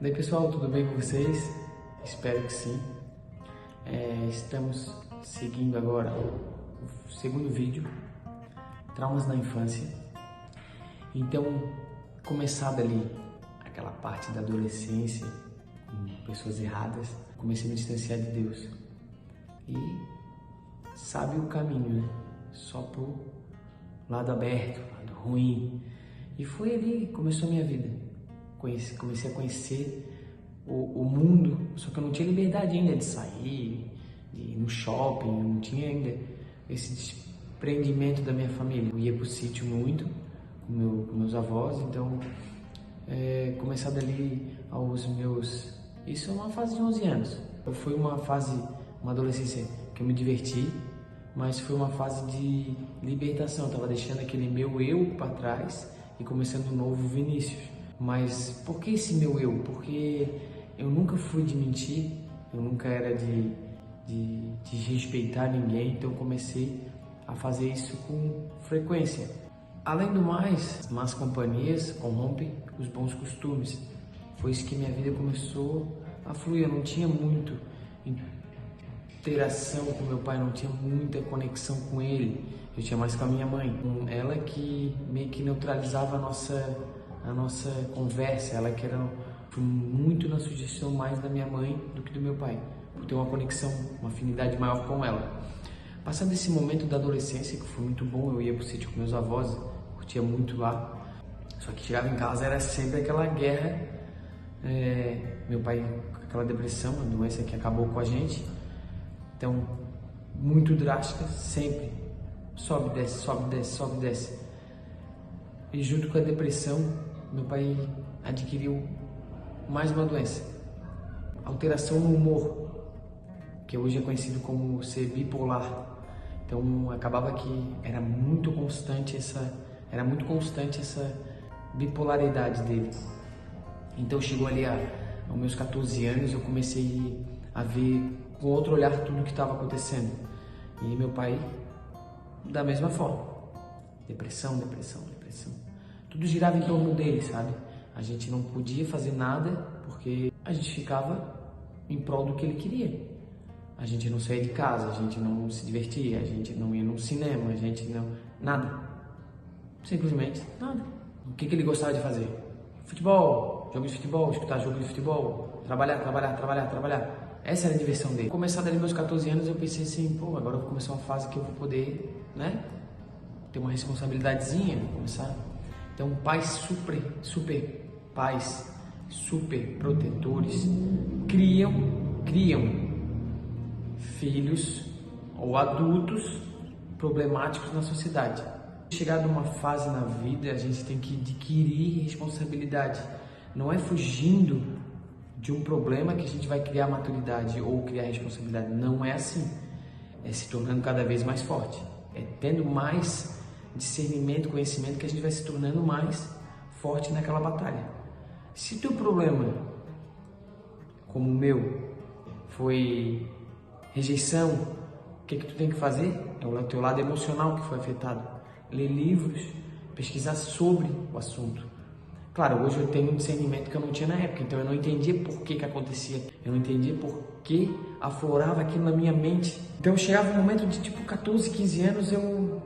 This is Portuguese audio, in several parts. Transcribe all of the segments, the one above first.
Daí pessoal, tudo bem com vocês? Espero que sim. Estamos seguindo agora o segundo vídeo, traumas na infância. Então, começado ali aquela parte da adolescência, com pessoas erradas, comecei a me distanciar de Deus. E sabe o caminho, né? Só pro lado aberto, lado ruim. E foi ali que começou a minha vida. Comecei a conhecer o mundo, só que eu não tinha liberdade ainda de sair, de ir no shopping, eu não tinha ainda esse desprendimento da minha família. Eu ia pro sítio muito, com meus avós, então, começado ali aos meus... Isso é uma fase de 11 anos. Foi uma adolescência que eu me diverti, mas foi uma fase de libertação. Eu tava deixando aquele meu eu para trás e começando um novo Vinícius. Mas por que esse meu eu? Porque eu nunca fui de mentir, eu nunca era de respeitar ninguém, então eu comecei a fazer isso com frequência. Além do mais, más companhias corrompem os bons costumes. Foi isso que minha vida começou a fluir. Eu não tinha muito interação com meu pai, não tinha muita conexão com ele. Eu tinha mais com a minha mãe. Ela que meio que neutralizava a nossa conversa. Ela que era muito na sugestão mais da minha mãe do que do meu pai, por ter uma conexão, uma afinidade maior com ela. Passando esse momento da adolescência, que foi muito bom, eu ia pro sítio com meus avós, curtia muito lá. Só que chegava em casa, era sempre aquela guerra. Meu pai com aquela depressão, uma doença que acabou com a gente. Então, muito drástica, sempre. Sobe, desce, sobe, desce, sobe, desce. E junto com a depressão, meu pai adquiriu mais uma doença. Alteração no humor, que hoje é conhecido como ser bipolar. Então, acabava que era muito constante essa bipolaridade dele. Então, chegou ali aos meus 14 anos, eu comecei a ver com outro olhar tudo o que estava acontecendo. E meu pai, da mesma forma. Depressão, depressão, depressão. Tudo girava em torno dele, sabe? A gente não podia fazer nada porque a gente ficava em prol do que ele queria. A gente não saía de casa, a gente não se divertia, a gente não ia no cinema, a gente não... Nada. Simplesmente nada. O que ele gostava de fazer? Futebol, jogo de futebol, escutar jogo de futebol, trabalhar. Essa era a diversão dele. Começado ali meus 14 anos, eu pensei assim, pô, agora eu vou começar uma fase que eu vou poder, né, ter uma responsabilidadezinha, começar. Então, pais super protetores criam filhos ou adultos problemáticos na sociedade. Chegar numa fase na vida, a gente tem que adquirir responsabilidade. Não é fugindo de um problema que a gente vai criar maturidade ou criar responsabilidade. Não é assim. É se tornando cada vez mais forte. É tendo mais discernimento, conhecimento, que a gente vai se tornando mais forte naquela batalha. Se o teu problema, como o meu, foi rejeição, o que tu tem que fazer? É o teu lado emocional que foi afetado. Ler livros, pesquisar sobre o assunto. Claro, hoje eu tenho um discernimento que eu não tinha na época, então eu não entendia por que acontecia, eu não entendia por que aflorava aquilo na minha mente. Então chegava um momento de 14, 15 anos, eu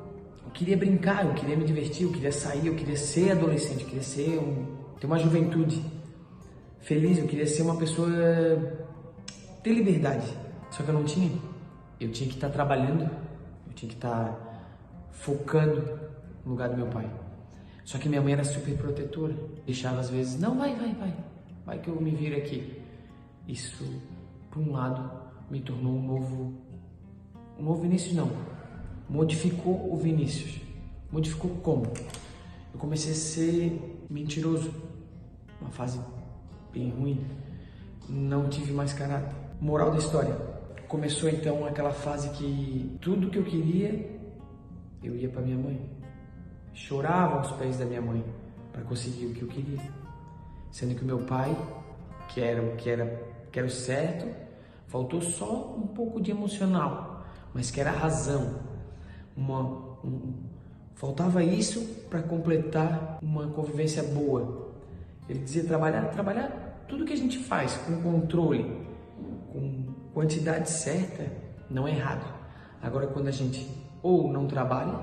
queria brincar, eu queria me divertir, eu queria sair, eu queria ser adolescente, eu queria ter uma juventude feliz, eu queria ser uma pessoa, ter liberdade. Só que eu não tinha. Eu tinha que estar trabalhando, eu tinha que estar focando no lugar do meu pai. Só que minha mãe era super protetora, deixava às vezes, não, vai que eu me viro aqui. Isso, por um lado, me tornou um novo Vinícius, não. Modificou o Vinícius. Modificou como? Eu comecei a ser mentiroso, uma fase bem ruim, não tive mais caráter. Moral da história, começou então aquela fase que tudo que eu queria, eu ia para minha mãe. Chorava aos pés da minha mãe para conseguir o que eu queria. Sendo que o meu pai, que era o certo, faltou só um pouco de emocional, mas que era a razão. Faltava isso para completar uma convivência boa. Ele dizia trabalhar, tudo que a gente faz com controle, com quantidade certa, não é errado. Agora, quando a gente ou não trabalha,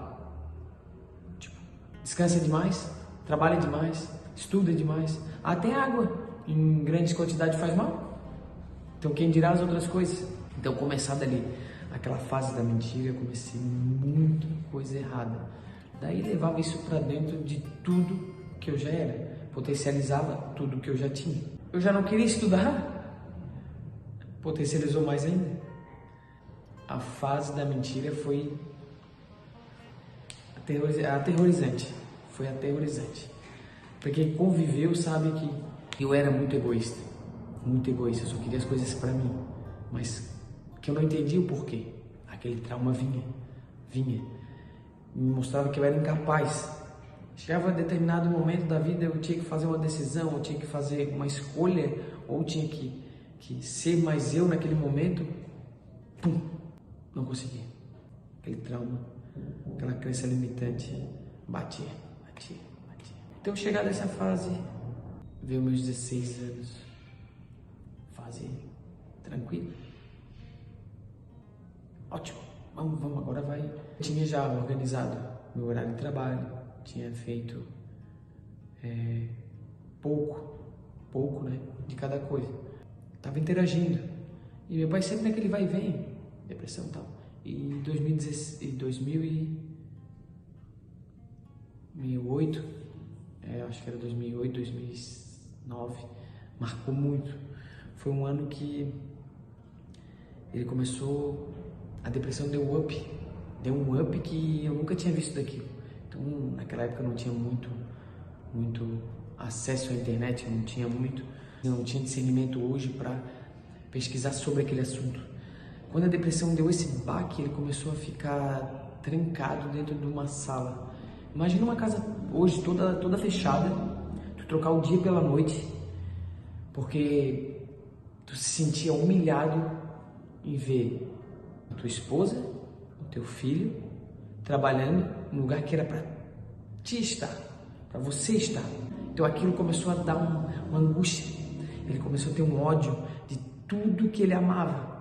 tipo, descansa demais, trabalha demais, estuda demais, até água em grandes quantidades faz mal. Então, quem dirá as outras coisas? Então, começar dali, aquela fase da mentira, eu comecei muita coisa errada. Daí levava isso para dentro de tudo que eu já era, potencializava tudo que eu já tinha. Eu já não queria estudar, potencializou mais ainda. A fase da mentira foi aterrorizante, foi aterrorizante. Porque quem conviveu sabe que eu era muito egoísta, eu só queria as coisas para mim, mas que eu não entendia o porquê. Aquele trauma vinha, me mostrava que eu era incapaz. Chegava a determinado momento da vida, eu tinha que fazer uma decisão, eu tinha que fazer uma escolha, ou tinha que ser mais eu naquele momento. Pum, não conseguia. Aquele trauma, aquela crença limitante, batia. Então, chegar dessa fase, veio meus 16 anos, fase tranquila. Ótimo, vamos, agora vai. Eu tinha já organizado meu horário de trabalho, tinha feito pouco, né, de cada coisa. Tava interagindo. E meu pai sempre naquele vai e vem, depressão e tal. E em 2008, acho que era 2008, 2009, marcou muito. Foi um ano que ele começou, a depressão deu um up que eu nunca tinha visto daquilo. Então, naquela época eu não tinha muito acesso à internet, não tinha discernimento hoje para pesquisar sobre aquele assunto. Quando a depressão deu esse baque, ele começou a ficar trancado dentro de uma sala. Imagina uma casa hoje toda fechada, tu trocar o dia pela noite, porque tu se sentia humilhado em ver a tua esposa, o teu filho, trabalhando num lugar que era para ti estar, para você estar. Então aquilo começou a dar uma angústia, ele começou a ter um ódio de tudo que ele amava.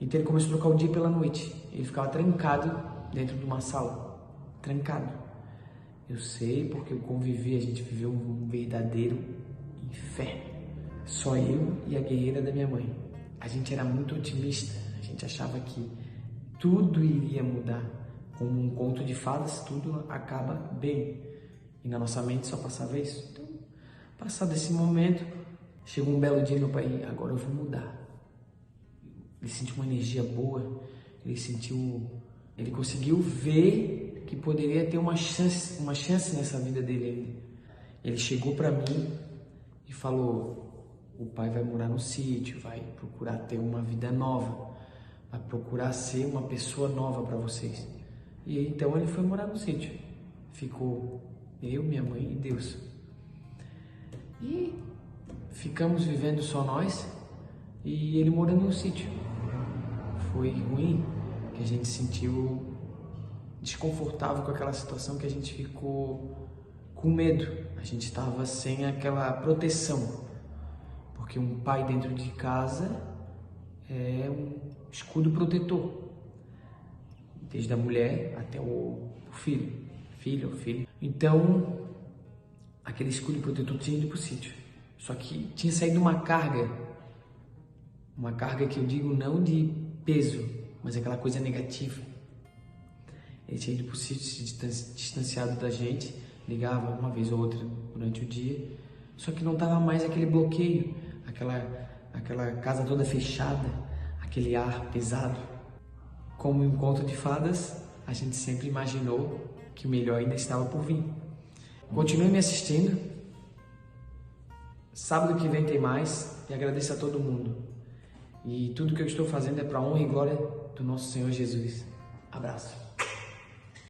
Então ele começou a trocar o dia pela noite, ele ficava trancado dentro de uma sala, trancado. Eu sei porque eu convivi, a gente viveu um verdadeiro inferno. Só eu e a guerreira da minha mãe. A gente era muito otimista, a gente achava que tudo iria mudar. Como um conto de fadas, tudo acaba bem. E na nossa mente só passava isso. Então, passado esse momento, chegou um belo dia, meu pai, agora eu vou mudar. Ele sentiu uma energia boa, ele conseguiu ver que poderia ter uma chance nessa vida dele ainda. Ele chegou para mim e falou: o pai vai morar no sítio, vai procurar ter uma vida nova, vai procurar ser uma pessoa nova para vocês. E então ele foi morar no sítio. Ficou eu, minha mãe e Deus. E ficamos vivendo só nós e ele morando no sítio. Foi ruim, que a gente se sentiu desconfortável com aquela situação, que a gente ficou com medo. A gente estava sem aquela proteção, porque um pai dentro de casa é um escudo protetor, desde a mulher até o filho ou filha. Então, aquele escudo protetor tinha ido para o sítio. Só que tinha saído uma carga que eu digo não de peso, mas aquela coisa negativa. Ele tinha ido para o sítio, se distanciado da gente, ligava uma vez ou outra durante o dia, só que não estava mais aquele bloqueio, aquela casa toda fechada, aquele ar pesado. Como em um conto de fadas, a gente sempre imaginou que o melhor ainda estava por vir. Continue me assistindo. Sábado que vem tem mais, e agradeço a todo mundo. E tudo que eu estou fazendo é para a honra e glória do nosso Senhor Jesus. Abraço.